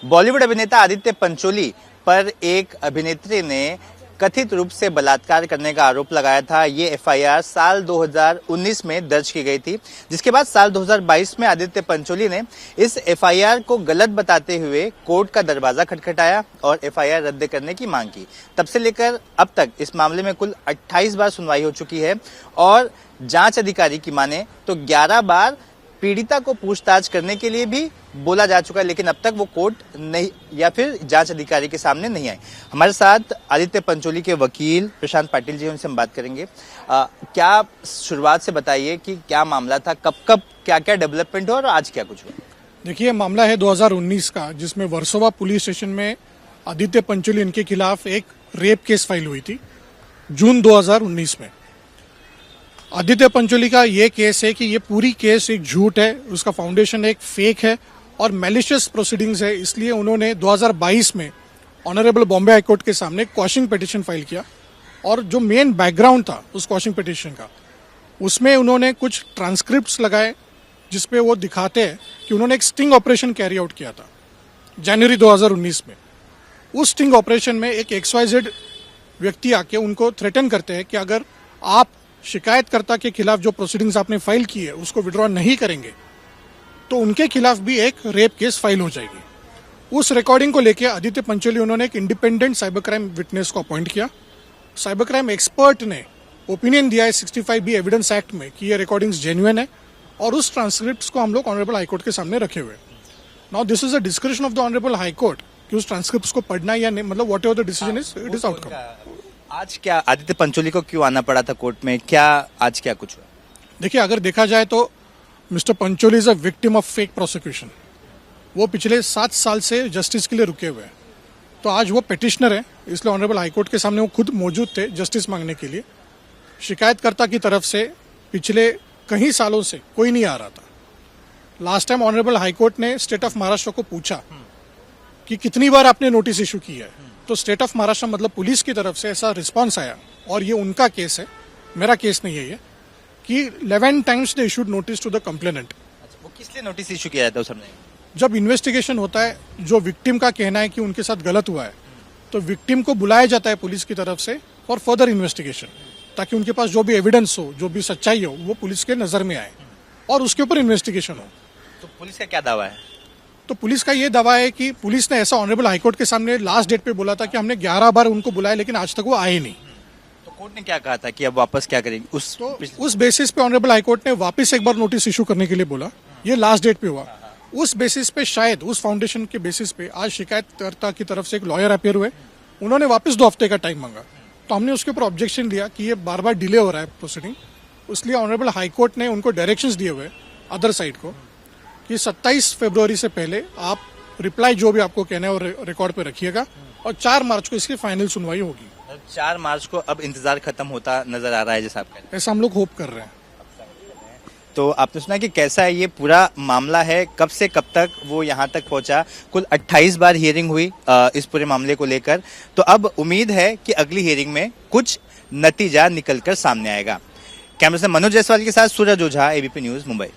बॉलीवुड अभिनेता आदित्य पंचोली पर एक अभिनेत्री ने कथित रूप से बलात्कार करने का आरोप लगाया था। ये एफआईआर साल 2019 में दर्ज की गई थी, जिसके बाद साल 2022 में आदित्य पंचोली ने इस एफआईआर को गलत बताते हुए कोर्ट का दरवाजा खटखटाया और एफआईआर रद्द करने की मांग की। तब से लेकर अब तक इस मामले में कुल 28 बार सुनवाई हो चुकी है और जांच अधिकारी की माने तो 11 बार पीड़िता को पूछताछ करने के लिए भी बोला जा चुका है, लेकिन अब तक वो कोर्ट नहीं या फिर जांच अधिकारी के सामने नहीं आए। हमारे साथ आदित्य पंचोली के वकील प्रशांत पाटिल जी, उनसे हम बात करेंगे। क्या शुरुआत से बताइए कि क्या मामला था, कब क्या क्या डेवलपमेंट हुआ और आज क्या कुछ हुआ? देखिए, मामला है 2019 का, जिसमें वर्सोवा पुलिस स्टेशन में आदित्य पंचोली इनके खिलाफ एक रेप केस फाइल हुई थी जून 2019 में। आदित्य पंचोली का ये केस है कि ये पूरी केस एक झूठ है, उसका फाउंडेशन एक फेक है और मैलिशियस प्रोसीडिंग्स है। इसलिए उन्होंने 2022 में ऑनरेबल बॉम्बे हाई कोर्ट के सामने क्वॉशिंग पिटीशन फाइल किया और जो मेन बैकग्राउंड था उस क्वॉशिंग पिटीशन का, उसमें उन्होंने कुछ ट्रांसक्रिप्ट्स लगाए जिसपे वो दिखाते हैं कि उन्होंने एक स्टिंग ऑपरेशन कैरी आउट किया था जनवरी 2019 में। उस स्टिंग ऑपरेशन में एक XYZ व्यक्ति आके उनको थ्रेटन करते हैं कि अगर आप शिकायतकर्ता के खिलाफ जो प्रोसीडिंग्स आपने फाइल की है उसको विड्रॉ नहीं करेंगे तो उनके खिलाफ भी एक रेप केस फाइल हो जाएगी। उस रिकॉर्डिंग को लेकर आदित्य पंचोली उन्होंने एक इंडिपेंडेंट साइबर क्राइम विटनेस को अपॉइंट किया। साइबर क्राइम एक्सपर्ट ने ओपिनियन दिया है 65B एविडेंस एक्ट में कि ये रिकॉर्डिंग्स जेन्युइन है और उस ट्रांसक्रिप्ट्स को हम लोग ऑनरेबल हाई कोर्ट के सामने रखे हुए। Now this is a description of the honourable high court कि उस ट्रांसक्रिप्ट्स को पढ़ना या नहीं, मतलब what ever the decision is, it is outcome. आज क्या आदित्य पंचोली को क्यों आना पड़ा था कोर्ट में, क्या आज क्या कुछ हुआ? देखिए, अगर देखा जाए तो mister Pancholi is a victim of fake prosecution. वो पिछले 7 साल से जस्टिस के लिए रुके हुए हैं, तो आज वो पिटिशनर है, इसलिए ऑनरेबल हाईकोर्ट के सामने वो खुद मौजूद थे जस्टिस मांगने के लिए। शिकायतकर्ता की तरफ से पिछले कई सालों से कोई नहीं आ रहा था। लास्ट टाइम ऑनरेबल हाईकोर्ट ने स्टेट ऑफ महाराष्ट्र को पूछा कि कितनी बार आपने नोटिस इशू किया है, तो स्टेट ऑफ महाराष्ट्र मतलब पुलिस की तरफ से ऐसा रिस्पांस आया, और ये उनका केस है, मेरा केस नहीं है ये, कि 11 times they issued notice to the complainant. वो किस लिए नोटिस इशू किया जाता है उस समय? जब इन्वेस्टिगेशन होता है, जो विक्टिम का कहना है कि उनके साथ गलत हुआ है, तो विक्टिम को बुलाया जाता है पुलिस की तरफ से फॉर फर्दर इन्वेस्टिगेशन, ताकि उनके पास जो भी एविडेंस हो, जो भी सच्चाई हो, वो पुलिस के नजर में आए और उसके ऊपर इन्वेस्टिगेशन हो। तो पुलिस का क्या दावा है? तो पुलिस का ये दावा है कि पुलिस ने ऐसा ऑनरेबल हाईकोर्ट के सामने लास्ट डेट पे बोला था कि हमने 11 बार उनको बुलाया, लेकिन आज तक वो आए नहीं। तो कोर्ट ने क्या कहा था कि अब वापस क्या करेंगे? उस बेसिस पे ऑनरेबल हाईकोर्ट ने वापस एक बार नोटिस इशू करने के लिए बोला। ये लास्ट डेट पे हुआ। उस बेसिस पे, शायद उस फाउंडेशन के बेसिस पे आज शिकायतकर्ता की तरफ से एक लॉयर अपीयर हुए, उन्होंने वापस 2 हफ्ते का टाइम मांगा, तो हमने उसके ऊपर ऑब्जेक्शन दिया कि ये बार बार डिले हो रहा है प्रोसीडिंग। इसलिए ऑनरेबल हाईकोर्ट ने उनको डायरेक्शंस दिए हुए अदर साइड को कि 27 फरवरी से पहले आप रिप्लाई जो भी आपको कहना है और रिकॉर्ड पे रखिएगा, और 4 मार्च को इसकी फाइनल सुनवाई होगी। 4 मार्च को अब इंतजार खत्म होता नजर आ रहा है, जैसा आप कह रहे हैं। ऐसा हम लोग होप कर रहे हैं। तो आपने सुना कि कैसा है ये पूरा मामला है, कब से कब तक वो यहाँ तक पहुंचा। कुल 28 बार हियरिंग हुई इस पूरे मामले को लेकर। तो अब उम्मीद है कि अगली हियरिंग में कुछ नतीजा निकलकर सामने आएगा। कैमरे से मनोज जायसवाल के साथ सूरज ओझा, ABP न्यूज, मुंबई।